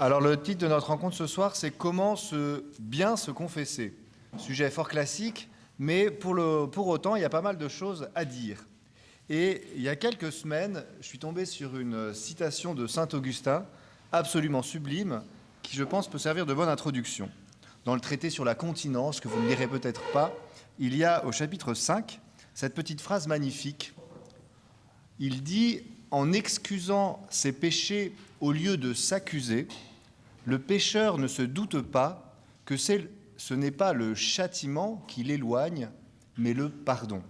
Alors le titre de notre rencontre ce soir, c'est Comment bien se confesser. Sujet fort classique, mais pour autant, il y a pas mal de choses à dire. Et il y a quelques semaines, je suis tombé sur une citation de saint Augustin, absolument sublime, qui je pense peut servir de bonne introduction. Dans le traité sur la continence, que vous ne lirez peut-être pas, il y a au chapitre 5 cette petite phrase magnifique. Il dit « En excusant ses péchés au lieu de s'accuser, le pécheur ne se doute pas que ce n'est pas le châtiment qui l'éloigne, mais le pardon. »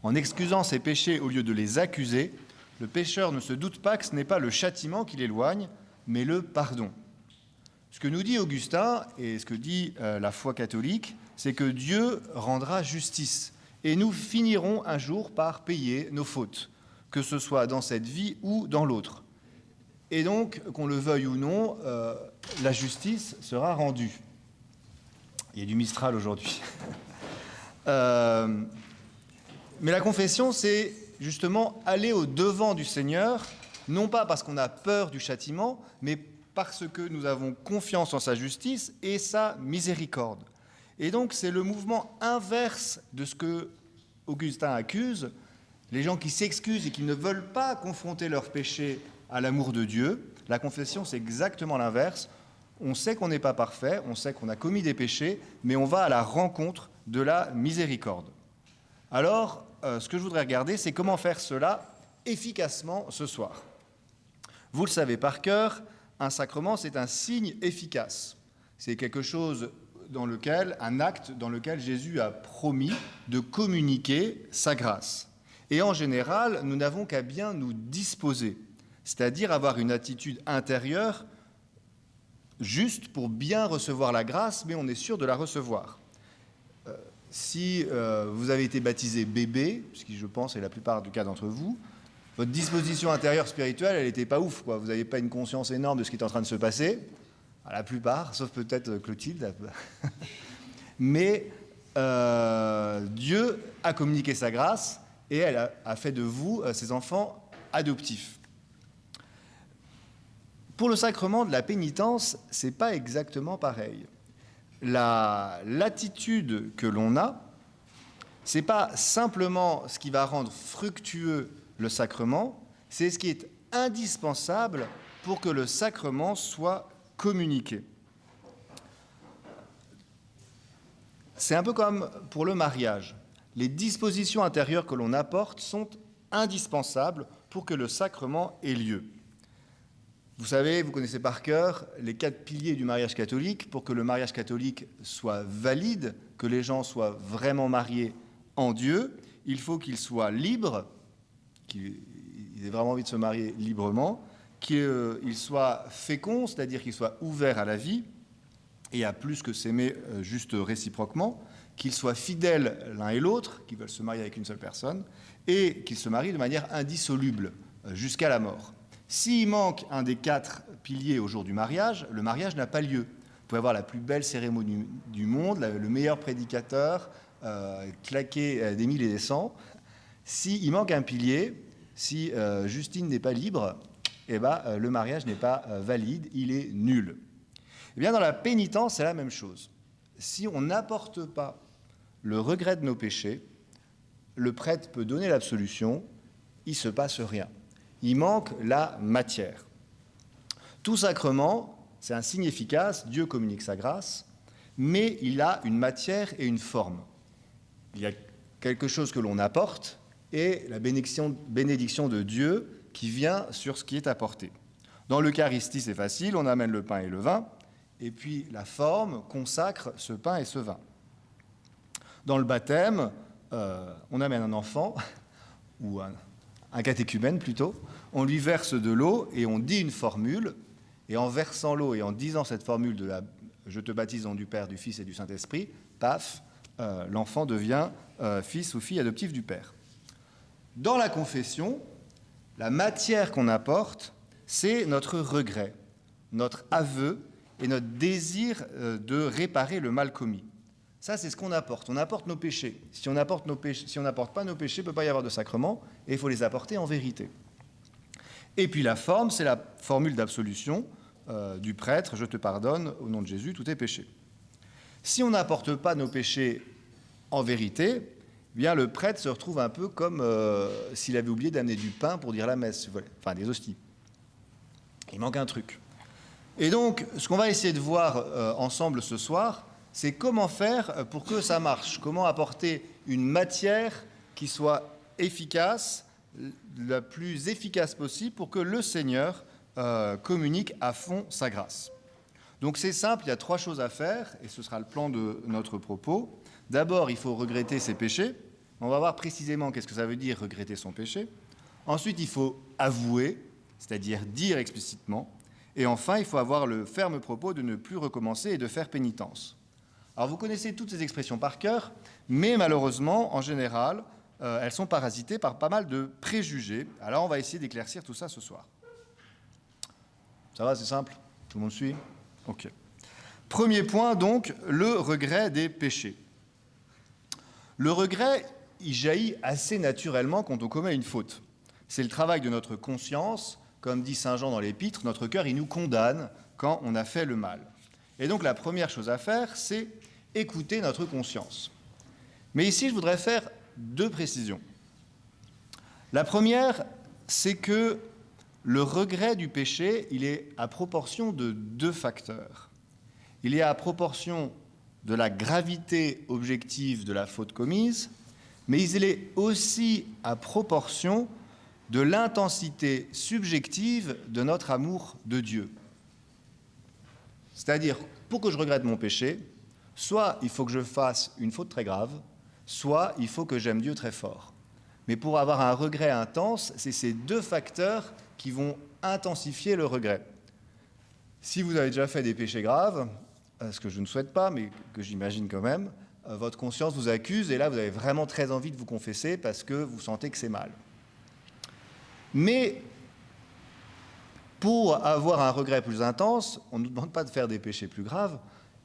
En excusant ses péchés au lieu de les accuser, le pécheur ne se doute pas que ce n'est pas le châtiment qui l'éloigne, mais le pardon. Ce que nous dit Augustin, et ce que dit la foi catholique, c'est que Dieu rendra justice, et nous finirons un jour par payer nos fautes, que ce soit dans cette vie ou dans l'autre. Et donc, qu'on le veuille ou non, la justice sera rendue. Il y a du Mistral aujourd'hui. Mais la confession, c'est justement aller au-devant du Seigneur, non pas parce qu'on a peur du châtiment, mais parce que nous avons confiance en sa justice et sa miséricorde. Et donc, c'est le mouvement inverse de ce que Augustin accuse, les gens qui s'excusent et qui ne veulent pas confronter leurs péchés à l'amour de Dieu. La confession, c'est exactement l'inverse. On sait qu'on n'est pas parfait, on sait qu'on a commis des péchés, mais on va à la rencontre de la miséricorde. Alors, ce que je voudrais regarder, c'est comment faire cela efficacement ce soir. Vous le savez par cœur, un sacrement, c'est un signe efficace. C'est quelque chose un acte dans lequel Jésus a promis de communiquer sa grâce. Et en général, nous n'avons qu'à bien nous disposer, c'est-à-dire avoir une attitude intérieure juste pour bien recevoir la grâce, mais on est sûr de la recevoir. Si vous avez été baptisé bébé, ce qui je pense est la plupart du cas d'entre vous, votre disposition intérieure spirituelle, elle n'était pas ouf, quoi. Vous n'avez pas une conscience énorme de ce qui est en train de se passer, à la plupart, sauf peut-être Clotilde. Mais Dieu a communiqué sa grâce et elle a fait de vous ses enfants adoptifs. Pour le sacrement de la pénitence, ce n'est pas exactement pareil. L'attitude que l'on a, ce n'est pas simplement ce qui va rendre fructueux le sacrement, c'est ce qui est indispensable pour que le sacrement soit communiqué. C'est un peu comme pour le mariage. Les dispositions intérieures que l'on apporte sont indispensables pour que le sacrement ait lieu. Vous savez, vous connaissez par cœur les 4 piliers du mariage catholique. Pour que le mariage catholique soit valide, que les gens soient vraiment mariés en Dieu, il faut qu'ils soient libres, qu'ils aient vraiment envie de se marier librement, qu'ils soient féconds, c'est-à-dire qu'ils soient ouverts à la vie, et à plus que s'aimer juste réciproquement, qu'ils soient fidèles l'un et l'autre, qu'ils veulent se marier avec une seule personne, et qu'ils se marient de manière indissoluble, jusqu'à la mort. S'il manque un des 4 piliers au jour du mariage, le mariage n'a pas lieu. Vous pouvez avoir la plus belle cérémonie du monde, le meilleur prédicateur, claquer des mille et des cents. S'il manque un pilier, si Justine n'est pas libre, le mariage n'est pas valide, il est nul. Eh bien, dans la pénitence, c'est la même chose. Si on n'apporte pas le regret de nos péchés, le prêtre peut donner l'absolution, il ne se passe rien. Il manque la matière. Tout sacrement, c'est un signe efficace, Dieu communique sa grâce, mais il a une matière et une forme. Il y a quelque chose que l'on apporte et la bénédiction de Dieu qui vient sur ce qui est apporté. Dans l'Eucharistie, c'est facile, on amène le pain et le vin, et puis la forme consacre ce pain et ce vin. Dans le baptême, on amène un enfant, ou un catéchumène plutôt, on lui verse de l'eau et on dit une formule, et en versant l'eau et en disant cette formule de la « Je te baptise au nom du Père, du Fils et du Saint-Esprit », paf, l'enfant devient fils ou fille adoptif du Père. Dans la confession, la matière qu'on apporte, c'est notre regret, notre aveu et notre désir de réparer le mal commis. Ça, c'est ce qu'on apporte. On apporte nos péchés. Si on n'apporte pas nos péchés, il ne peut pas y avoir de sacrement, et il faut les apporter en vérité. Et puis la forme, c'est la formule d'absolution. du prêtre, je te pardonne au nom de Jésus tous tes péchés. Si on n'apporte pas nos péchés en vérité, eh bien le prêtre se retrouve un peu comme s'il avait oublié d'amener du pain pour dire la messe, enfin des hosties. Il manque un truc. Et donc, ce qu'on va essayer de voir ensemble ce soir, c'est comment faire pour que ça marche, comment apporter une matière qui soit efficace, la plus efficace possible pour que le Seigneur communique à fond sa grâce. Donc c'est simple, il y a 3 choses à faire, et ce sera le plan de notre propos. D'abord, il faut regretter ses péchés. On va voir précisément qu'est-ce que ça veut dire regretter son péché. Ensuite, il faut avouer, c'est-à-dire dire explicitement. Et enfin, il faut avoir le ferme propos de ne plus recommencer et de faire pénitence. Alors vous connaissez toutes ces expressions par cœur, mais malheureusement, en général, elles sont parasitées par pas mal de préjugés. Alors on va essayer d'éclaircir tout ça ce soir. Ça va, c'est simple? Tout le monde suit? Ok. Premier point, donc, le regret des péchés. Le regret, il jaillit assez naturellement quand on commet une faute. C'est le travail de notre conscience, comme dit Saint Jean dans l'Épître, notre cœur, il nous condamne quand on a fait le mal. Et donc la première chose à faire, c'est écouter notre conscience. Mais ici, je voudrais faire 2 précisions. La première, c'est que le regret du péché, il est à proportion de 2 facteurs. Il est à proportion de la gravité objective de la faute commise, mais il est aussi à proportion de l'intensité subjective de notre amour de Dieu. C'est-à-dire, pour que je regrette mon péché, soit il faut que je fasse une faute très grave, soit il faut que j'aime Dieu très fort. Mais pour avoir un regret intense, c'est ces 2 facteurs qui vont intensifier le regret. Si vous avez déjà fait des péchés graves, ce que je ne souhaite pas, mais que j'imagine quand même, votre conscience vous accuse, et là vous avez vraiment très envie de vous confesser parce que vous sentez que c'est mal. Mais pour avoir un regret plus intense, on ne nous demande pas de faire des péchés plus graves.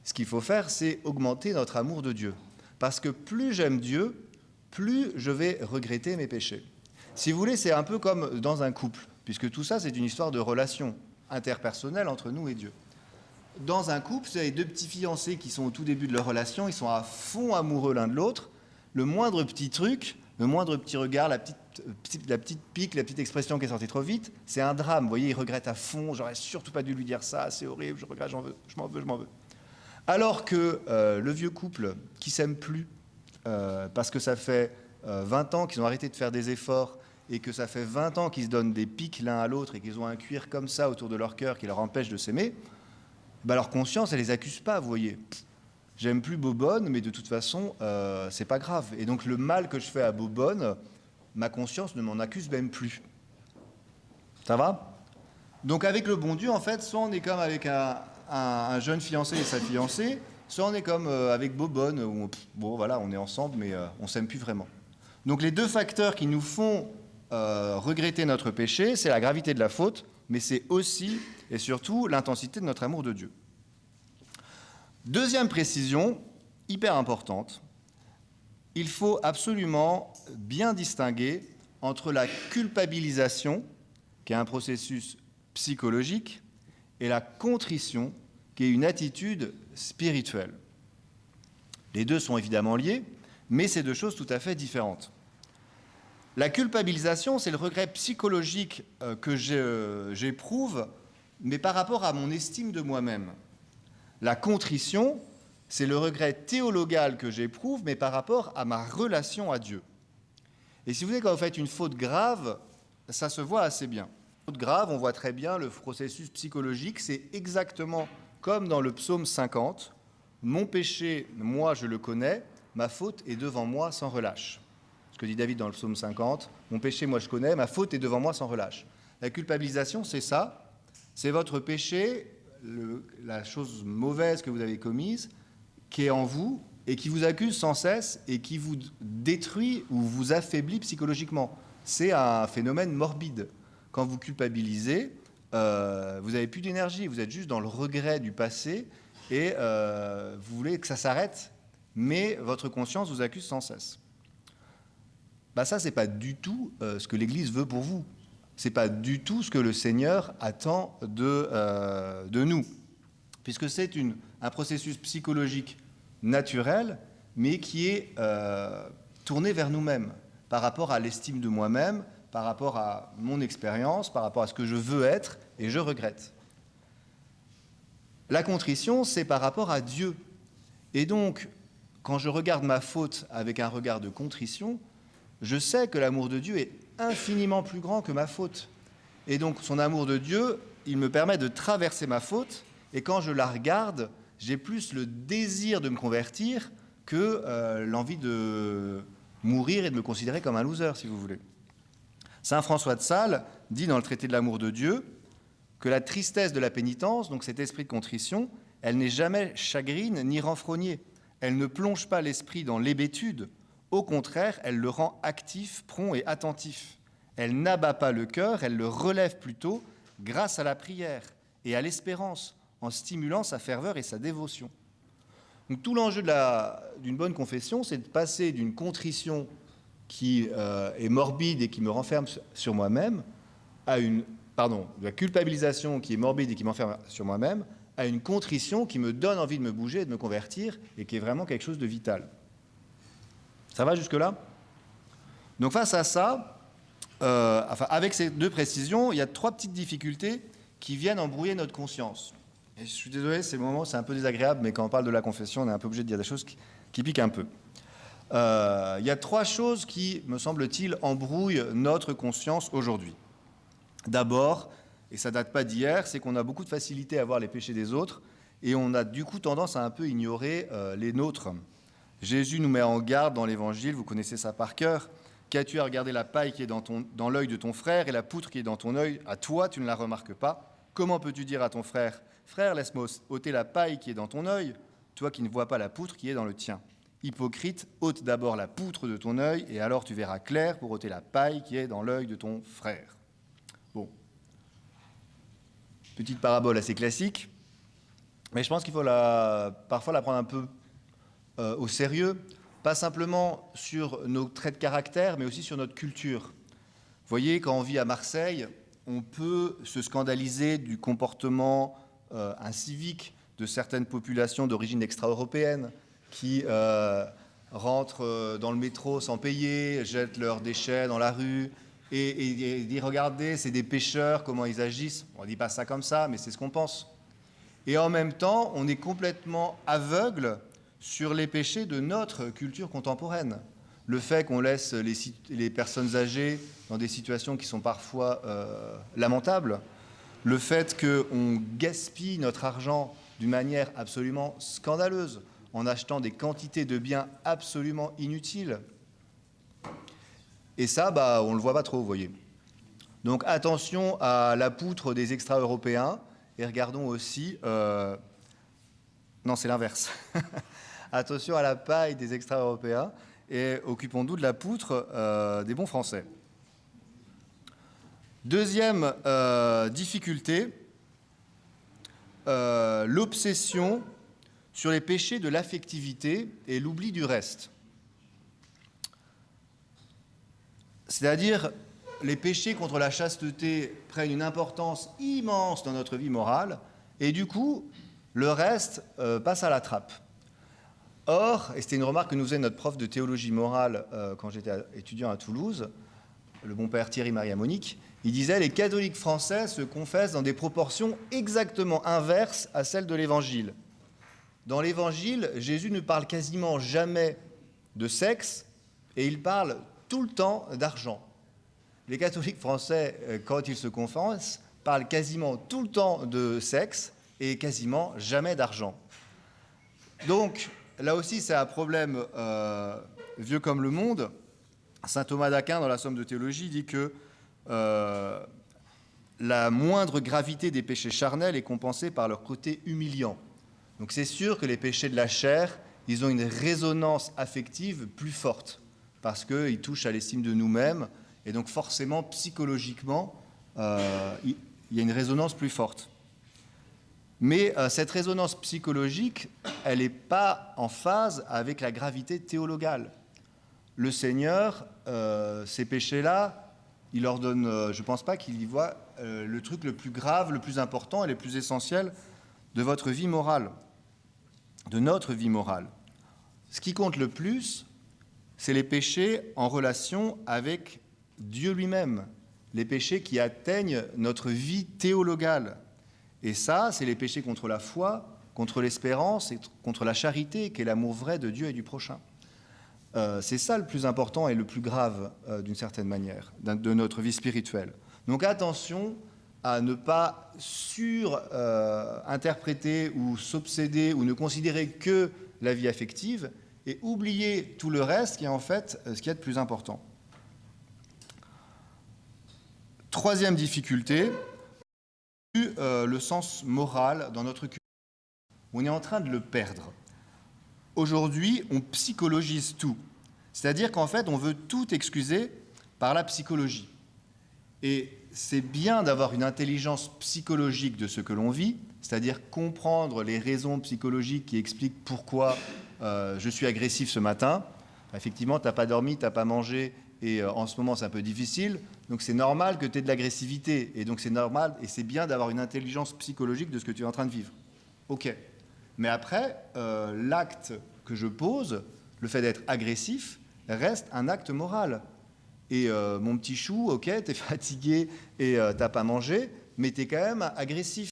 Ce qu'il faut faire, c'est augmenter notre amour de Dieu. Parce que plus j'aime Dieu, plus je vais regretter mes péchés. Si vous voulez, c'est un peu comme dans un couple, puisque tout ça, c'est une histoire de relation interpersonnelle entre nous et Dieu. Dans un couple, vous avez 2 petits fiancés qui sont au tout début de leur relation, ils sont à fond amoureux l'un de l'autre. Le moindre petit truc, le moindre petit regard, la petite pique, la petite expression qui est sortie trop vite, c'est un drame. Vous voyez, ils regrettent à fond, j'aurais surtout pas dû lui dire ça, c'est horrible, je regrette, je m'en veux. Alors que le vieux couple qui s'aime plus, parce que ça fait 20 ans qu'ils ont arrêté de faire des efforts et que ça fait 20 ans qu'ils se donnent des piques l'un à l'autre et qu'ils ont un cuir comme ça autour de leur cœur qui leur empêche de s'aimer, leur conscience, elle les accuse pas, vous voyez. J'aime plus Bobonne, mais de toute façon, c'est pas grave. Et donc le mal que je fais à Bobonne, ma conscience ne m'en accuse même plus. Ça va? Donc avec le bon Dieu, en fait, soit on est comme avec un jeune fiancé et sa fiancée, soit on est comme avec Bobonne, où bon voilà, on est ensemble, mais on s'aime plus vraiment. Donc les 2 facteurs qui nous font regretter notre péché, c'est la gravité de la faute, mais c'est aussi et surtout l'intensité de notre amour de Dieu. Deuxième précision, hyper importante, il faut absolument bien distinguer entre la culpabilisation, qui est un processus psychologique, et la contrition, qui est une attitude spirituelle. Les 2 sont évidemment liés, mais c'est 2 choses tout à fait différentes. La culpabilisation, c'est le regret psychologique que j'éprouve, mais par rapport à mon estime de moi-même. La contrition, c'est le regret théologal que j'éprouve, mais par rapport à ma relation à Dieu. Et si vous voulez, quand vous faites une faute grave, ça se voit assez bien. Une faute grave, on voit très bien le processus psychologique, c'est exactement comme dans le psaume 50. Mon péché, moi je le connais, ma faute est devant moi sans relâche. Ce que dit David dans le psaume 50, mon péché, moi je connais, ma faute est devant moi sans relâche. La culpabilisation, c'est ça, c'est votre péché, la chose mauvaise que vous avez commise, qui est en vous et qui vous accuse sans cesse et qui vous détruit ou vous affaiblit psychologiquement. C'est un phénomène morbide. Quand vous culpabilisez, vous n'avez plus d'énergie, vous êtes juste dans le regret du passé et vous voulez que ça s'arrête, mais votre conscience vous accuse sans cesse. Ça, ce n'est pas du tout ce que l'Église veut pour vous. Ce n'est pas du tout ce que le Seigneur attend de nous, puisque c'est un processus psychologique naturel, mais qui est tourné vers nous-mêmes, par rapport à l'estime de moi-même, par rapport à mon expérience, par rapport à ce que je veux être et je regrette. La contrition, c'est par rapport à Dieu. Et donc, quand je regarde ma faute avec un regard de contrition, je sais que l'amour de Dieu est infiniment plus grand que ma faute. Et donc, son amour de Dieu, il me permet de traverser ma faute, et quand je la regarde, j'ai plus le désir de me convertir que l'envie de mourir et de me considérer comme un loser, si vous voulez. Saint François de Sales dit dans le traité de l'amour de Dieu que la tristesse de la pénitence, donc cet esprit de contrition, elle n'est jamais chagrine ni renfrognée. Elle ne plonge pas l'esprit dans l'hébétude. Au contraire, elle le rend actif, prompt et attentif. Elle n'abat pas le cœur, elle le relève plutôt grâce à la prière et à l'espérance, en stimulant sa ferveur et sa dévotion. Donc, tout l'enjeu d'une bonne confession, c'est de passer d'une contrition qui est morbide et qui me renferme sur moi-même, de la culpabilisation qui est morbide et qui m'enferme sur moi-même, à une contrition qui me donne envie de me bouger et de me convertir, et qui est vraiment quelque chose de vital. Ça va jusque-là? Donc face à ça, avec ces deux précisions, il y a 3 petites difficultés qui viennent embrouiller notre conscience. Et je suis désolé, ces moments, c'est un peu désagréable, mais quand on parle de la confession, on est un peu obligé de dire des choses qui piquent un peu. Il y a 3 choses qui, me semble-t-il, embrouillent notre conscience aujourd'hui. D'abord, et ça ne date pas d'hier, c'est qu'on a beaucoup de facilité à voir les péchés des autres, et on a du coup tendance à un peu ignorer les nôtres. Jésus nous met en garde dans l'Évangile, vous connaissez ça par cœur. Qu'as-tu à regarder la paille qui est dans l'œil de ton frère et la poutre qui est dans ton œil? À toi, tu ne la remarques pas. Comment peux-tu dire à ton frère, frère, laisse-moi ôter la paille qui est dans ton œil, toi qui ne vois pas la poutre qui est dans le tien? Hypocrite, ôte d'abord la poutre de ton œil, et alors tu verras clair pour ôter la paille qui est dans l'œil de ton frère. Bon. Petite parabole assez classique, mais je pense qu'il faut parfois la prendre un peu au sérieux, pas simplement sur nos traits de caractère, mais aussi sur notre culture. Vous voyez, quand on vit à Marseille, on peut se scandaliser du comportement incivique de certaines populations d'origine extra-européenne qui rentrent dans le métro sans payer, jettent leurs déchets dans la rue et dire « Regardez, c'est des pêcheurs, comment ils agissent ». On ne dit pas ça comme ça, mais c'est ce qu'on pense. Et en même temps, on est complètement aveugle sur les péchés de notre culture contemporaine. Le fait qu'on laisse les personnes âgées dans des situations qui sont parfois lamentables, le fait qu'on gaspille notre argent d'une manière absolument scandaleuse, en achetant des quantités de biens absolument inutiles. Et ça, on ne le voit pas trop, vous voyez. Donc attention à la poutre des extra-européens, et regardons aussi... Non, c'est l'inverse. Attention à la paille des extra-européens, et occupons-nous de la poutre des bons Français. Deuxième difficulté, l'obsession sur les péchés de l'affectivité et l'oubli du reste. C'est-à-dire, les péchés contre la chasteté prennent une importance immense dans notre vie morale, et du coup, le reste passe à la trappe. Or, et c'était une remarque que nous faisait notre prof de théologie morale quand j'étais étudiant à Toulouse, le bon père Thierry Maria Monique, il disait « Les catholiques français se confessent dans des proportions exactement inverses à celles de l'Évangile. Dans l'Évangile, Jésus ne parle quasiment jamais de sexe et il parle tout le temps d'argent. Les catholiques français, quand ils se confessent, parlent quasiment tout le temps de sexe et quasiment jamais d'argent. Donc, là aussi, c'est un problème vieux comme le monde. Saint Thomas d'Aquin, dans la Somme de théologie, dit que la moindre gravité des péchés charnels est compensée par leur côté humiliant. Donc c'est sûr que les péchés de la chair, ils ont une résonance affective plus forte, parce qu'ils touchent à l'estime de nous-mêmes, et donc forcément, psychologiquement, il y a une résonance plus forte. Mais cette résonance psychologique, elle n'est pas en phase avec la gravité théologale. Le Seigneur, ces péchés-là, il leur donne, je ne pense pas qu'il y voit le truc le plus grave, le plus important et le plus essentiel de votre vie morale, de notre vie morale. Ce qui compte le plus, c'est les péchés en relation avec Dieu lui-même, les péchés qui atteignent notre vie théologale. Et ça, c'est les péchés contre la foi, contre l'espérance et contre la charité, qui est l'amour vrai de Dieu et du prochain. C'est ça le plus important et le plus grave, d'une certaine manière, de notre vie spirituelle. Donc attention à ne pas sur-interpréter ou s'obséder ou ne considérer que la vie affective et oublier tout le reste qui est en fait ce qu'il y a de plus important. Troisième difficulté, le sens moral dans notre culture. On est en train de le perdre. Aujourd'hui, on psychologise tout. C'est-à-dire qu'en fait, on veut tout excuser par la psychologie. Et c'est bien d'avoir une intelligence psychologique de ce que l'on vit, c'est-à-dire comprendre les raisons psychologiques qui expliquent pourquoi je suis agressif ce matin. Effectivement, tu n'as pas dormi, tu n'as pas mangé, et en ce moment, c'est un peu difficile. Donc, c'est normal que tu aies de l'agressivité. Et donc, c'est normal et c'est bien d'avoir une intelligence psychologique de ce que tu es en train de vivre. OK. Mais après, l'acte que je pose, le fait d'être agressif, reste un acte moral. Et mon petit chou, OK, t'es fatigué et t'as pas mangé, mais t'es quand même agressif.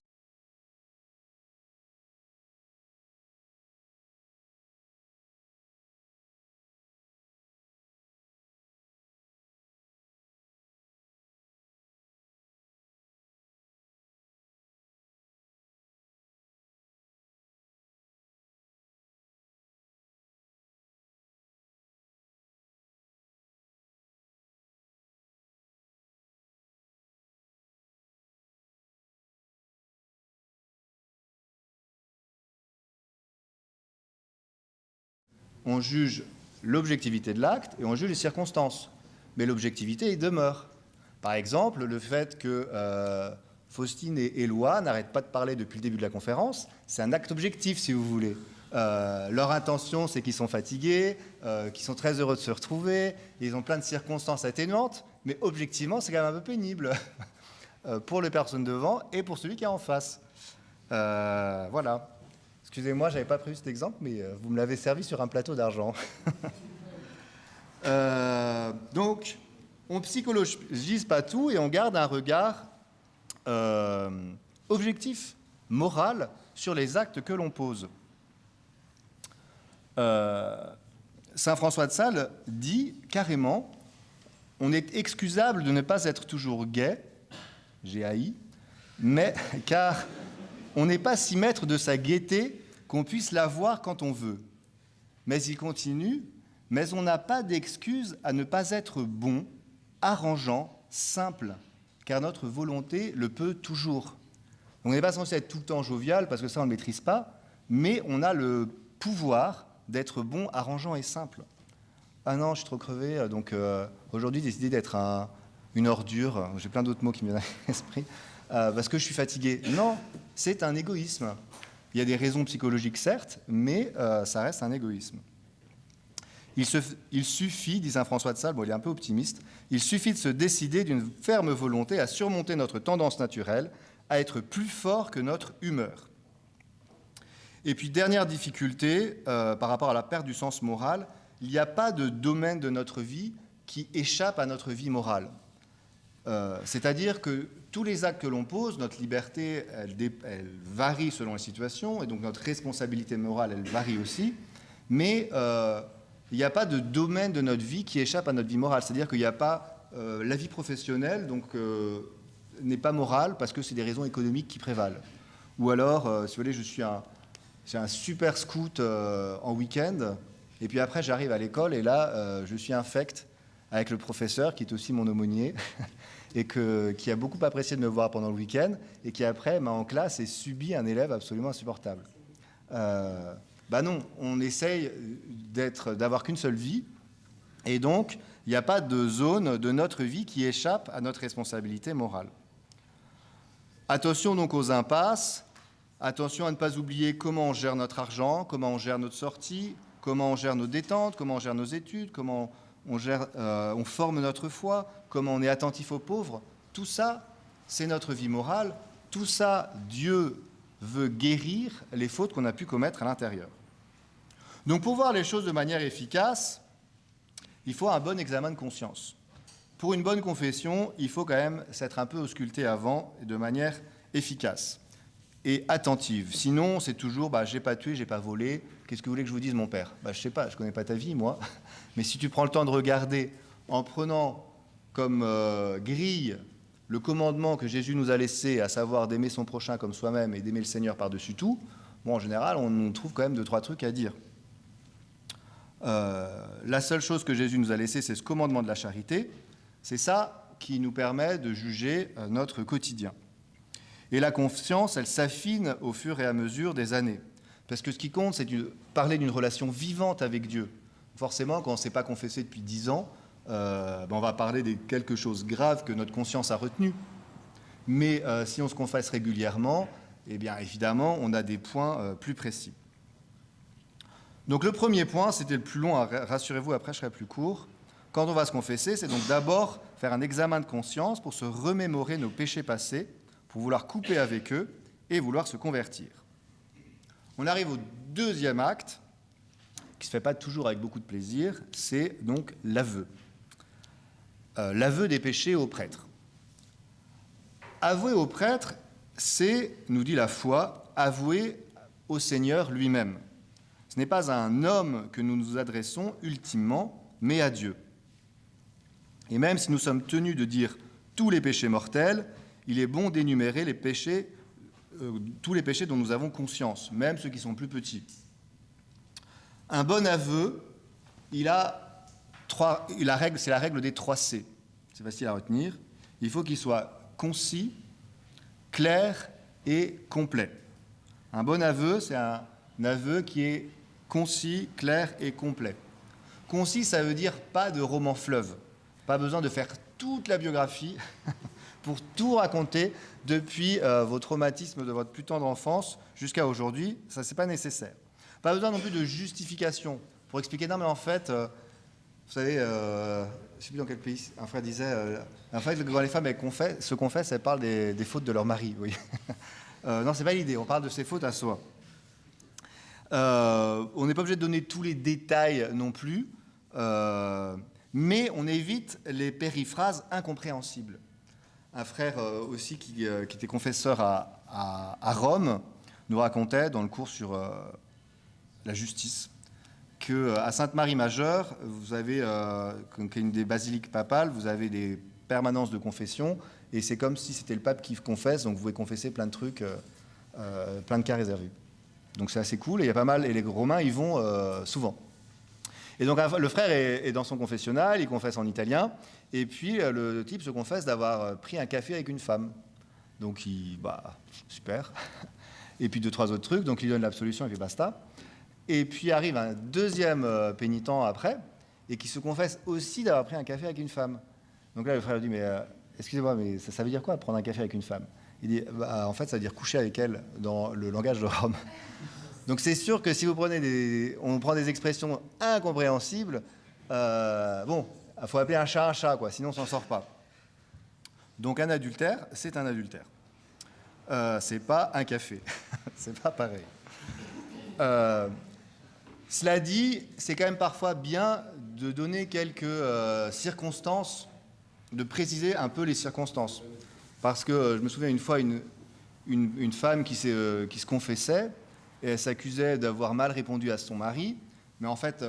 On juge l'objectivité de l'acte et on juge les circonstances. Mais l'objectivité, il demeure. Par exemple, le fait que Faustine et Éloi n'arrêtent pas de parler depuis le début de la conférence, c'est un acte objectif, si vous voulez. Leur intention, c'est qu'ils sont fatigués, qu'ils sont très heureux de se retrouver, ils ont plein de circonstances atténuantes, mais objectivement, c'est quand même un peu pénible pour les personnes devant et pour celui qui est en face. Voilà. Excusez-moi, je n'avais pas prévu cet exemple, mais vous me l'avez servi sur un plateau d'argent. Donc, on ne psychologise pas tout et on garde un regard objectif, moral, sur les actes que l'on pose. Saint François de Sales dit carrément « On est excusable de ne pas être toujours gai, G-A-I, mais car on n'est pas si maître de sa gaieté qu'on puisse la voir quand on veut. Mais il continue, mais on n'a pas d'excuse à ne pas être bon, arrangeant, simple, car notre volonté le peut toujours. On n'est pas censé être tout le temps jovial, parce que ça on ne maîtrise pas, mais on a le pouvoir d'être bon, arrangeant et simple. Ah non, je suis trop crevé, donc aujourd'hui j'ai décidé d'être une ordure, j'ai plein d'autres mots qui me viennent à l'esprit, parce que je suis fatigué. Non, c'est un égoïsme. Il y a des raisons psychologiques, certes, mais ça reste un égoïsme. Il suffit, dit saint François de Sales, bon, il est un peu optimiste, il suffit de se décider d'une ferme volonté à surmonter notre tendance naturelle, à être plus fort que notre humeur. Et puis, dernière difficulté, par rapport à la perte du sens moral, il n'y a pas de domaine de notre vie qui échappe à notre vie morale. C'est-à-dire que tous les actes que l'on pose, notre liberté, elle varie selon les situations, et donc notre responsabilité morale, elle varie aussi, mais il n'y a pas de domaine de notre vie qui échappe à notre vie morale. C'est-à-dire qu'il n'y a pas la vie professionnelle, donc n'est pas morale parce que c'est des raisons économiques qui prévalent. Ou alors, si vous voulez, je suis un super scout en week-end, et puis après j'arrive à l'école et là je suis infect avec le professeur qui est aussi mon aumônier et qui a beaucoup apprécié de me voir pendant le week-end et qui après m'a en classe et subit un élève absolument insupportable. Non, on essaye d'avoir qu'une seule vie et donc il n'y a pas de zone de notre vie qui échappe à notre responsabilité morale. Attention donc aux impasses, attention à ne pas oublier comment on gère notre argent, comment on gère notre sortie, comment on gère nos détentes, comment on gère nos études, comment on forme notre foi, comment on est attentif aux pauvres. Tout ça, c'est notre vie morale. Tout ça, Dieu veut guérir les fautes qu'on a pu commettre à l'intérieur. Donc pour voir les choses de manière efficace, il faut un bon examen de conscience. Pour une bonne confession, il faut quand même s'être un peu ausculté avant de manière efficace et attentive. Sinon, c'est toujours j'ai pas tué, j'ai pas volé. Qu'est-ce que vous voulez que je vous dise, mon père ? Je sais pas, je connais pas ta vie, moi. Mais si tu prends le temps de regarder en prenant comme grille le commandement que Jésus nous a laissé, à savoir d'aimer son prochain comme soi-même et d'aimer le Seigneur par-dessus tout, en général, on trouve quand même 2-3 trucs à dire. La seule chose que Jésus nous a laissée, c'est ce commandement de la charité. C'est ça qui nous permet de juger notre quotidien. Et la conscience, elle s'affine au fur et à mesure des années. Parce que ce qui compte, c'est de parler d'une relation vivante avec Dieu. Forcément, quand on ne s'est pas confessé depuis 10 ans, on va parler de quelque chose de grave que notre conscience a retenu. Mais si on se confesse régulièrement, eh bien, évidemment, on a des points plus précis. Donc le premier point, c'était le plus long, rassurez-vous, après je serai plus court. Quand on va se confesser, c'est donc d'abord faire un examen de conscience pour se remémorer nos péchés passés, pour vouloir couper avec eux et vouloir se convertir. On arrive au deuxième acte, qui ne se fait pas toujours avec beaucoup de plaisir, c'est donc l'aveu. L'aveu des péchés au prêtre. Avouer au prêtre, c'est, nous dit la foi, avouer au Seigneur lui-même. Ce n'est pas à un homme que nous nous adressons ultimement, mais à Dieu. Et même si nous sommes tenus de dire tous les péchés mortels, il est bon d'énumérer les péchés, tous les péchés dont nous avons conscience, même ceux qui sont plus petits. Un bon aveu, c'est la règle des 3 C. C'est facile à retenir. Il faut qu'il soit concis, clair et complet. Un bon aveu, c'est un aveu qui est concis, clair et complet. Concis, ça veut dire pas de roman fleuve. Pas besoin de faire toute la biographie pour tout raconter depuis vos traumatismes de votre plus tendre enfance jusqu'à aujourd'hui. Ça, c'est pas nécessaire. Pas besoin non plus de justification pour expliquer. Non, mais en fait, vous savez, je ne sais plus dans quel pays, un frère disait, en fait, quand les femmes se confessent, elles parlent des fautes de leur mari. Oui. Non, c'est pas l'idée. On parle de ses fautes à soi. On n'est pas obligé de donner tous les détails non plus. Mais on évite les périphrases incompréhensibles. Un frère aussi qui était confesseur à Rome nous racontait dans le cours sur la justice qu'à Sainte-Marie-Majeure, vous avez, qui est une des basiliques papales, vous avez des permanences de confession et c'est comme si c'était le pape qui confesse, donc vous pouvez confesser plein de trucs, plein de cas réservés. Donc c'est assez cool et il y a pas mal, et les Romains y vont souvent. Et donc le frère est dans son confessionnal, il confesse en italien, et puis le type se confesse d'avoir pris un café avec une femme. Donc super. Et puis 2-3 autres trucs, donc il donne l'absolution et puis basta. Et puis arrive un deuxième pénitent après, et qui se confesse aussi d'avoir pris un café avec une femme. Donc là le frère lui dit, mais excusez-moi, mais ça veut dire quoi prendre un café avec une femme ? Il dit, en fait ça veut dire coucher avec elle dans le langage de Rome. Donc c'est sûr que si on prend des expressions incompréhensibles, il faut appeler un chat, quoi, sinon on s'en sort pas. Donc un adultère, c'est un adultère. C'est pas un café, c'est pas pareil. Cela dit, c'est quand même parfois bien de donner quelques circonstances, de préciser un peu les circonstances. Parce que je me souviens une fois une femme qui se confessait, et elle s'accusait d'avoir mal répondu à son mari, mais en fait,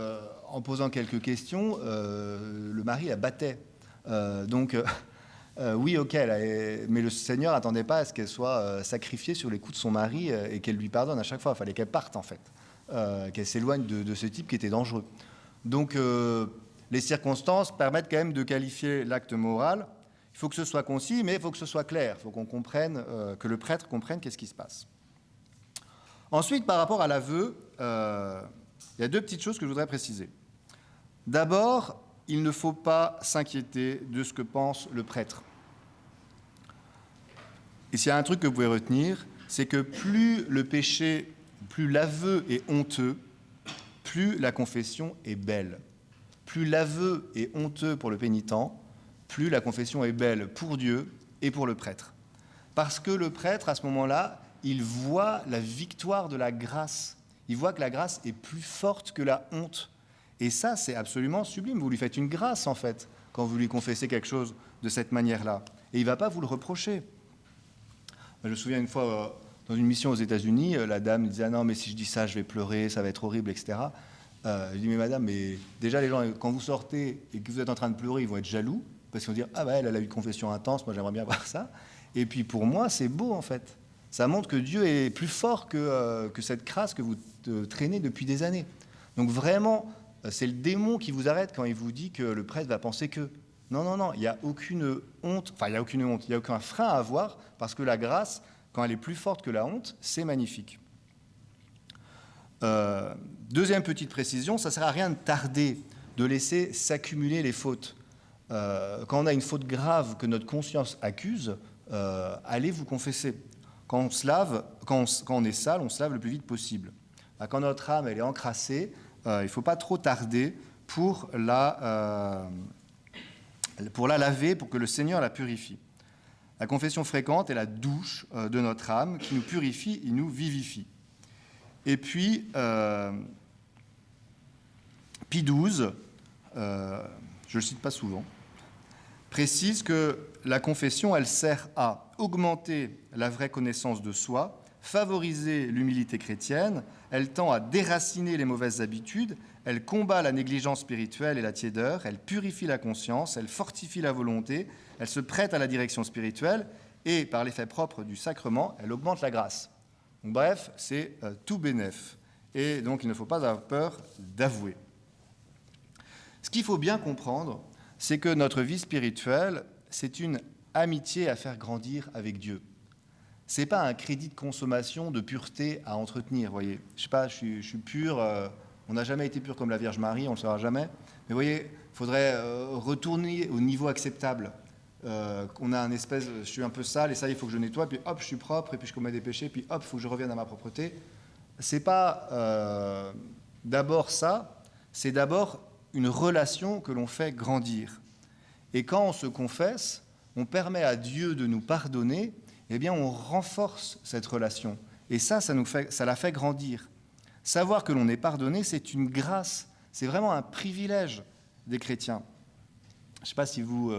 en posant quelques questions, le mari la battait. Oui, ok, mais le Seigneur n'attendait pas à ce qu'elle soit sacrifiée sur les coups de son mari et qu'elle lui pardonne à chaque fois. Il fallait qu'elle parte, en fait, qu'elle s'éloigne de ce type qui était dangereux. Donc, les circonstances permettent quand même de qualifier l'acte moral. Il faut que ce soit concis, mais il faut que ce soit clair. Il faut qu'on comprenne, que le prêtre comprenne qu'est-ce qui se passe. Ensuite, par rapport à l'aveu, il y a 2 petites choses que je voudrais préciser. D'abord, il ne faut pas s'inquiéter de ce que pense le prêtre. Et s'il y a un truc que vous pouvez retenir, c'est que plus le péché, plus l'aveu est honteux, plus la confession est belle. plus l'aveu est honteux pour le pénitent, plus la confession est belle pour Dieu et pour le prêtre. Parce que le prêtre, à ce moment-là, il voit la victoire de la grâce. Il voit que la grâce est plus forte que la honte. Et ça, c'est absolument sublime. Vous lui faites une grâce, en fait, quand vous lui confessez quelque chose de cette manière-là. Et il ne va pas vous le reprocher. Je me souviens une fois, dans une mission aux États-Unis, la dame disait « Ah non, mais si je dis ça, je vais pleurer, ça va être horrible, etc. » Je dis « Mais madame, mais déjà, les gens, quand vous sortez et que vous êtes en train de pleurer, ils vont être jaloux, parce qu'ils vont dire « Ah bah elle a eu une confession intense, moi j'aimerais bien voir ça. » Et puis pour moi, c'est beau, en fait. Ça montre que Dieu est plus fort que cette crasse que vous traînez depuis des années. Donc vraiment, c'est le démon qui vous arrête quand il vous dit que le prêtre va penser que... Non, il n'y a aucune honte, il n'y a aucun frein à avoir, parce que la grâce, quand elle est plus forte que la honte, c'est magnifique. Deuxième petite précision, ça ne sert à rien de tarder, de laisser s'accumuler les fautes. Quand on a une faute grave que notre conscience accuse, allez vous confesser. Quand on est sale, on se lave le plus vite possible. Quand notre âme elle est encrassée, il ne faut pas trop tarder pour la laver, pour que le Seigneur la purifie. La confession fréquente est la douche de notre âme qui nous purifie et nous vivifie. Et puis, Pie XII, je ne le cite pas souvent, précise que la confession, elle sert à augmenter la vraie connaissance de soi, favoriser l'humilité chrétienne, elle tend à déraciner les mauvaises habitudes, elle combat la négligence spirituelle et la tiédeur, elle purifie la conscience, elle fortifie la volonté, elle se prête à la direction spirituelle et, par l'effet propre du sacrement, elle augmente la grâce. Donc, bref, c'est tout bénef. Et donc, il ne faut pas avoir peur d'avouer. Ce qu'il faut bien comprendre, c'est que notre vie spirituelle, c'est une amitié à faire grandir avec Dieu. Ce n'est pas un crédit de consommation de pureté à entretenir, voyez. Je ne sais pas, je suis pur, on n'a jamais été pur comme la Vierge Marie, on ne le saura jamais. Mais vous voyez, il faudrait retourner au niveau acceptable. On a un espèce, je suis un peu sale et ça, il faut que je nettoie, puis hop, je suis propre, et puis je commets des péchés, puis hop, il faut que je revienne à ma propreté. Ce n'est pas d'abord ça, c'est d'abord une relation que l'on fait grandir. Et quand on se confesse, on permet à Dieu de nous pardonner, eh bien on renforce cette relation. Et ça la fait grandir. Savoir que l'on est pardonné, c'est une grâce, c'est vraiment un privilège des chrétiens. Je ne sais pas si vous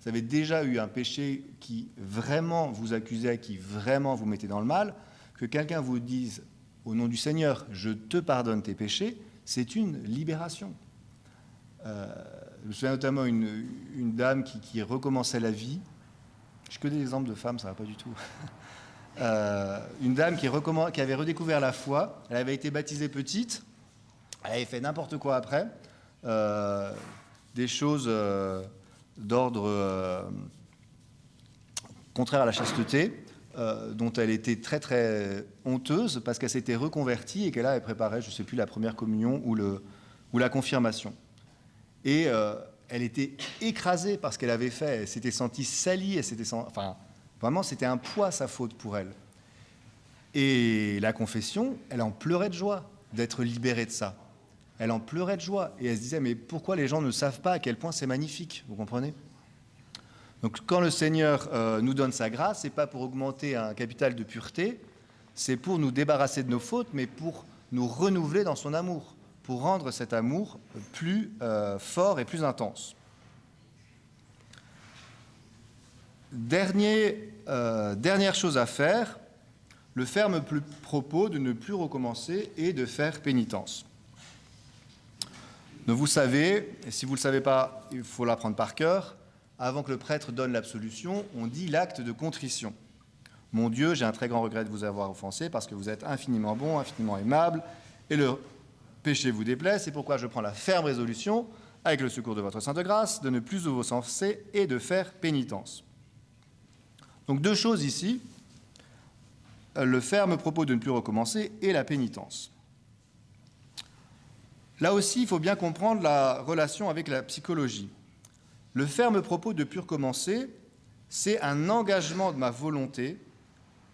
avez déjà eu un péché qui vraiment vous accusait, qui vraiment vous mettait dans le mal, que quelqu'un vous dise au nom du Seigneur, je te pardonne tes péchés, c'est une libération. Je me souviens notamment une dame qui recommençait la vie. Je n'ai que des exemples de femmes, ça ne va pas du tout. Une dame qui avait redécouvert la foi, elle avait été baptisée petite, elle avait fait n'importe quoi après, des choses d'ordre contraire à la chasteté, dont elle était très très honteuse parce qu'elle s'était reconvertie et qu'elle avait préparé, je ne sais plus, la première communion ou la confirmation. Et elle était écrasée par ce qu'elle avait fait, elle s'était sentie salie, vraiment c'était un poids sa faute pour elle. Et la confession, elle en pleurait de joie d'être libérée de ça. Elle en pleurait de joie et elle se disait mais pourquoi les gens ne savent pas à quel point c'est magnifique, vous comprenez ? Donc quand le Seigneur nous donne sa grâce, c'est pas pour augmenter un capital de pureté, c'est pour nous débarrasser de nos fautes, mais pour nous renouveler dans son amour, pour rendre cet amour plus fort et plus intense. Dernière chose à faire, le ferme propos de ne plus recommencer et de faire pénitence. Donc vous savez, et si vous ne le savez pas, il faut l'apprendre par cœur, avant que le prêtre donne l'absolution, on dit l'acte de contrition. Mon Dieu, j'ai un très grand regret de vous avoir offensé parce que vous êtes infiniment bon, infiniment aimable, et le péché vous déplaît, c'est pourquoi je prends la ferme résolution, avec le secours de votre sainte grâce, de ne plus vous offenser et de faire pénitence. Donc deux choses ici, le ferme propos de ne plus recommencer et la pénitence. Là aussi, il faut bien comprendre la relation avec la psychologie. Le ferme propos de ne plus recommencer, c'est un engagement de ma volonté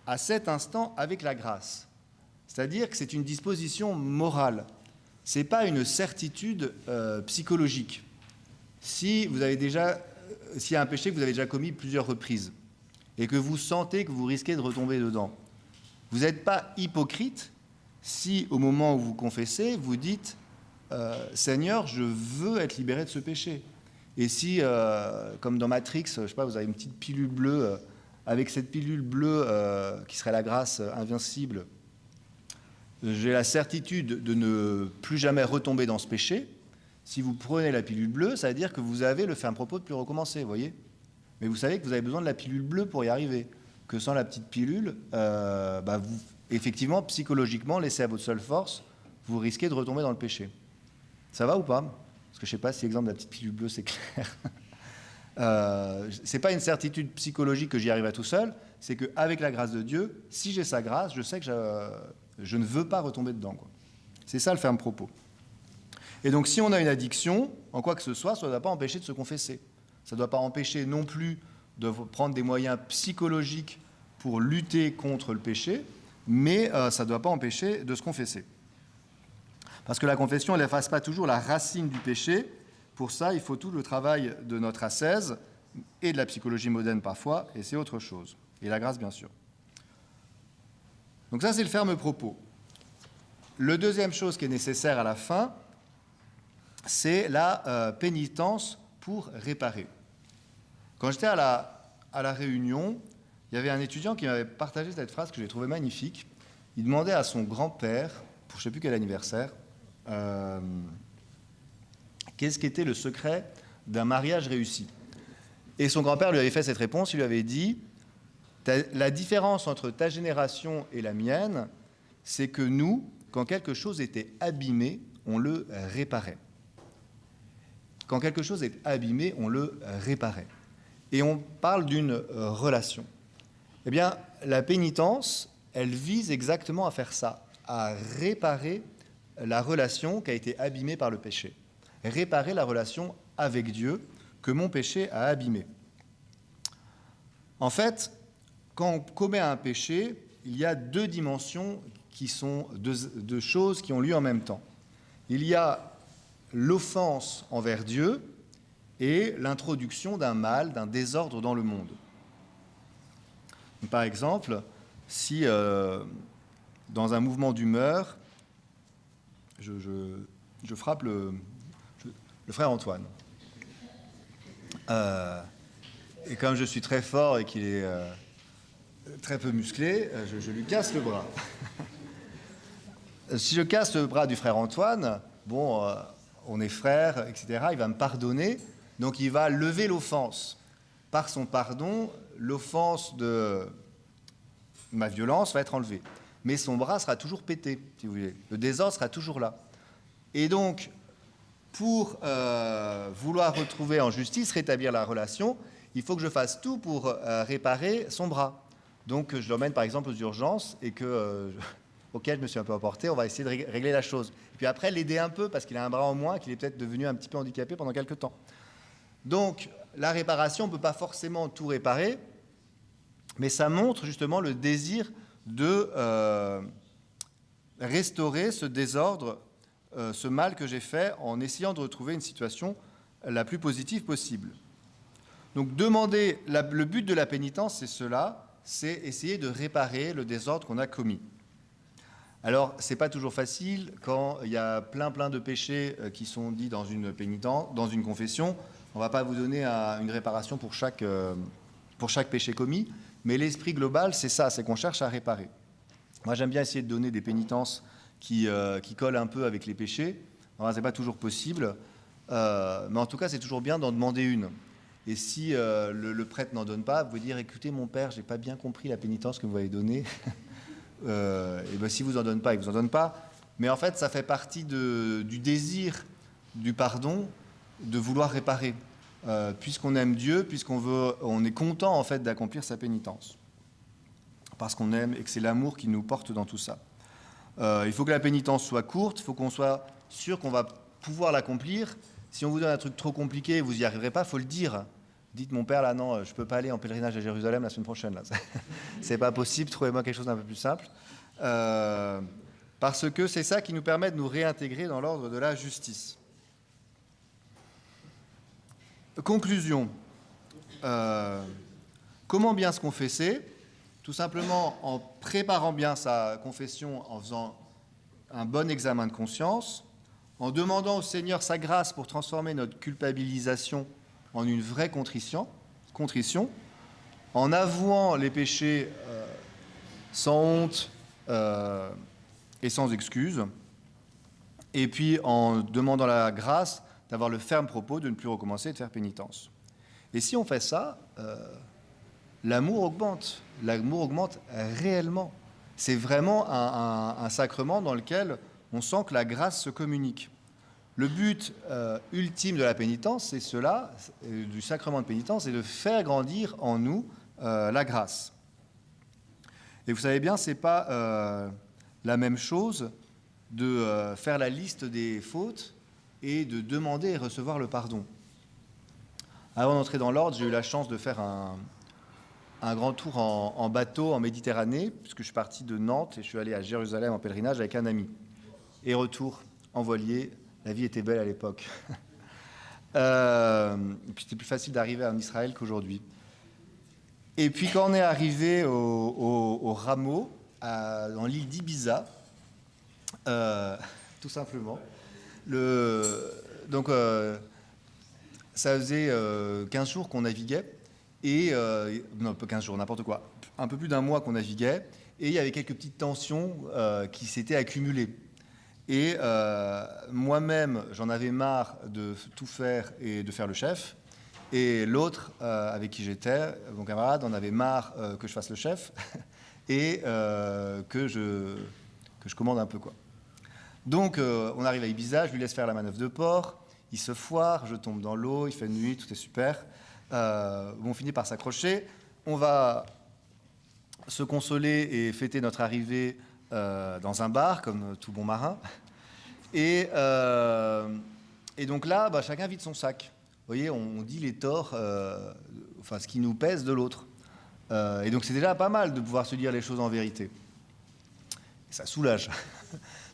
à cet instant avec la grâce. C'est-à-dire que c'est une disposition morale. Ce n'est pas une certitude psychologique. Si vous avez déjà, s'il y a un péché que vous avez déjà commis plusieurs reprises et que vous sentez que vous risquez de retomber dedans, vous n'êtes pas hypocrite si au moment où vous confessez, vous dites Seigneur, je veux être libéré de ce péché. Et si, comme dans Matrix, je sais pas, vous avez une petite pilule bleue, avec cette pilule bleue qui serait la grâce invincible, j'ai la certitude de ne plus jamais retomber dans ce péché. Si vous prenez la pilule bleue, ça veut dire que vous avez le ferme propos de ne plus recommencer, vous voyez. Mais vous savez que vous avez besoin de la pilule bleue pour y arriver. Que sans la petite pilule, vous, effectivement, psychologiquement, laissé à votre seule force, vous risquez de retomber dans le péché. Ça va ou pas? Parce que je ne sais pas si l'exemple de la petite pilule bleue, c'est clair. Ce n'est pas une certitude psychologique que j'y arriverai tout seul, c'est qu'avec la grâce de Dieu, si j'ai sa grâce, je sais que je ne veux pas retomber dedans, quoi. C'est ça le ferme propos. Et donc si on a une addiction, en quoi que ce soit, ça ne doit pas empêcher de se confesser. Ça ne doit pas empêcher non plus de prendre des moyens psychologiques pour lutter contre le péché, mais ça ne doit pas empêcher de se confesser. Parce que la confession, elle n'efface pas toujours la racine du péché. Pour ça, il faut tout le travail de notre ascèse et de la psychologie moderne parfois, et c'est autre chose. Et la grâce, bien sûr. Donc ça, c'est le ferme propos. Le deuxième chose qui est nécessaire à la fin, c'est la pénitence pour réparer. Quand j'étais à la réunion, il y avait un étudiant qui m'avait partagé cette phrase que j'ai trouvée magnifique. Il demandait à son grand-père, pour je ne sais plus quel anniversaire, qu'est-ce qu'était le secret d'un mariage réussi. Et son grand-père lui avait fait cette réponse, il lui avait dit « La différence entre ta génération et la mienne, c'est que nous, quand quelque chose était abîmé, on le réparait. Quand quelque chose est abîmé, on le réparait. » Et on parle d'une relation. Eh bien, la pénitence, elle vise exactement à faire ça, à réparer la relation qui a été abîmée par le péché. Réparer la relation avec Dieu que mon péché a abîmée. En fait, quand on commet un péché, il y a deux dimensions qui sont deux choses qui ont lieu en même temps. Il y a l'offense envers Dieu et l'introduction d'un mal, d'un désordre dans le monde. Par exemple, si dans un mouvement d'humeur, je frappe le frère Antoine, et comme je suis très fort et qu'il est très peu musclé, je lui casse le bras. Si je casse le bras du frère Antoine, bon, on est frères, etc., il va me pardonner, donc il va lever l'offense. Par son pardon, l'offense de ma violence va être enlevée. Mais son bras sera toujours pété, si vous voulez. Le désordre sera toujours là. Et donc, pour vouloir retrouver en justice, rétablir la relation, il faut que je fasse tout pour réparer son bras. Donc, je l'emmène par exemple aux urgences et auquel je me suis un peu apporté, on va essayer de régler la chose. Et puis après, l'aider un peu parce qu'il a un bras en moins, qu'il est peut-être devenu un petit peu handicapé pendant quelques temps. Donc, la réparation, on ne peut pas forcément tout réparer, mais ça montre justement le désir de restaurer ce désordre, ce mal que j'ai fait en essayant de retrouver une situation la plus positive possible. Donc, le but de la pénitence, c'est cela, c'est essayer de réparer le désordre qu'on a commis. Alors, ce n'est pas toujours facile quand il y a plein de péchés qui sont dits dans une pénitence, dans une confession. On ne va pas vous donner une réparation pour chaque péché commis, mais l'esprit global, c'est ça, c'est qu'on cherche à réparer. Moi, j'aime bien essayer de donner des pénitences qui collent un peu avec les péchés. Ce n'est pas toujours possible, mais en tout cas, c'est toujours bien d'en demander une. Et si le prêtre n'en donne pas, vous pouvez dire, écoutez, mon père, je n'ai pas bien compris la pénitence que vous m'avez donnée. Et ben, si vous en donne pas, il vous en donne pas. Mais en fait, ça fait partie du désir du pardon, de vouloir réparer, puisqu'on aime Dieu, on est content en fait d'accomplir sa pénitence, parce qu'on aime et que c'est l'amour qui nous porte dans tout ça. Il faut que la pénitence soit courte, il faut qu'on soit sûr qu'on va pouvoir l'accomplir. Si on vous donne un truc trop compliqué et vous n'y arriverez pas, il faut le dire. Dites, mon père, là, non, je ne peux pas aller en pèlerinage à Jérusalem la semaine prochaine. Là. C'est pas possible, trouvez-moi quelque chose d'un peu plus simple. Parce que c'est ça qui nous permet de nous réintégrer dans l'ordre de la justice. Conclusion. Comment bien se confesser? Tout simplement en préparant bien sa confession, en faisant un bon examen de conscience, en demandant au Seigneur sa grâce pour transformer notre culpabilisation en une vraie contrition, en avouant les péchés sans honte et sans excuse, et puis en demandant la grâce d'avoir le ferme propos de ne plus recommencer et de faire pénitence. Et si on fait ça, l'amour augmente réellement. C'est vraiment un sacrement dans lequel on sent que la grâce se communique. Le but ultime de la pénitence, c'est cela, du sacrement de pénitence, c'est de faire grandir en nous la grâce. Et vous savez bien, ce n'est pas la même chose de faire la liste des fautes et de demander et recevoir le pardon. Avant d'entrer dans l'ordre, j'ai eu la chance de faire un grand tour en bateau en Méditerranée, puisque je suis parti de Nantes et je suis allé à Jérusalem en pèlerinage avec un ami. Et retour en voilier, la vie était belle à l'époque. Et puis c'était plus facile d'arriver en Israël qu'aujourd'hui. Et puis quand on est arrivé au rameau, dans l'île d'Ibiza, tout simplement, ça faisait 15 jours qu'on naviguait, non, pas 15 jours, n'importe quoi, un peu plus d'un mois qu'on naviguait, et il y avait quelques petites tensions qui s'étaient accumulées. Et moi-même, j'en avais marre de tout faire et de faire le chef, et l'autre avec qui j'étais, mon camarade, en avait marre que je fasse le chef, et que je commande un peu, quoi. Donc, on arrive à Ibiza, je lui laisse faire la manœuvre de port, il se foire, je tombe dans l'eau, il fait nuit, tout est super. On finit par s'accrocher. On va se consoler et fêter notre arrivée dans un bar, comme tout bon marin. Et donc là, chacun vide son sac. Vous voyez, on dit les torts, ce qui nous pèse de l'autre. Et donc c'est déjà pas mal de pouvoir se dire les choses en vérité. Et ça soulage.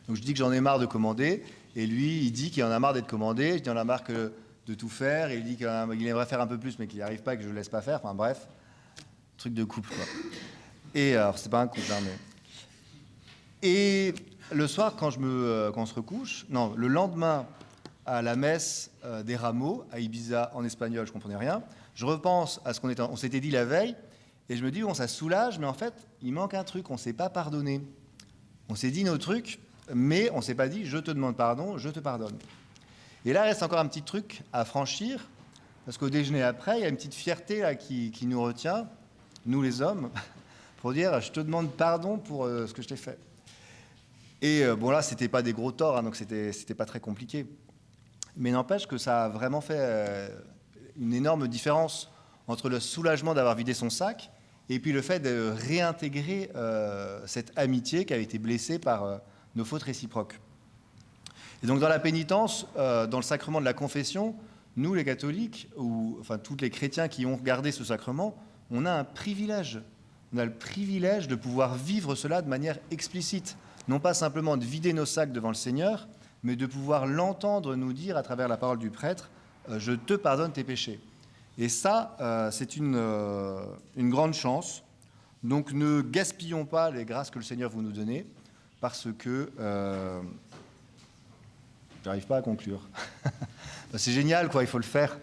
Donc je dis que j'en ai marre de commander, et lui, il dit qu'il en a marre d'être commandé, je dis qu'il en a marre de tout faire, et il dit qu'il aimerait faire un peu plus, mais qu'il n'y arrive pas, et que je ne le laisse pas faire. Enfin bref, truc de couple, quoi. Et alors, c'est pas un couple, hein, mais... Et le soir, quand on se recouche, non, le lendemain, à la messe des rameaux, à Ibiza, en espagnol, je ne comprenais rien, je repense à ce on s'était dit la veille, et je me dis, bon, ça soulage, mais en fait, il manque un truc, on ne s'est pas pardonné. On s'est dit nos trucs, mais on ne s'est pas dit, je te demande pardon, je te pardonne. Et là, il reste encore un petit truc à franchir, parce qu'au déjeuner après, il y a une petite fierté là, qui nous retient, nous les hommes, pour dire, je te demande pardon pour ce que je t'ai fait. Et bon là, c'était pas des gros torts, hein, donc c'était pas très compliqué. Mais n'empêche que ça a vraiment fait une énorme différence entre le soulagement d'avoir vidé son sac et puis le fait de réintégrer cette amitié qui avait été blessée par nos fautes réciproques. Et donc dans la pénitence, dans le sacrement de la confession, nous les catholiques, ou enfin tous les chrétiens qui ont gardé ce sacrement, on a un privilège. On a le privilège de pouvoir vivre cela de manière explicite. Non pas simplement de vider nos sacs devant le Seigneur, mais de pouvoir l'entendre nous dire à travers la parole du prêtre « Je te pardonne tes péchés ». Et ça, c'est une grande chance. Donc ne gaspillons pas les grâces que le Seigneur veut nous donner, parce que... j'arrive pas à conclure. C'est génial, quoi, il faut le faire.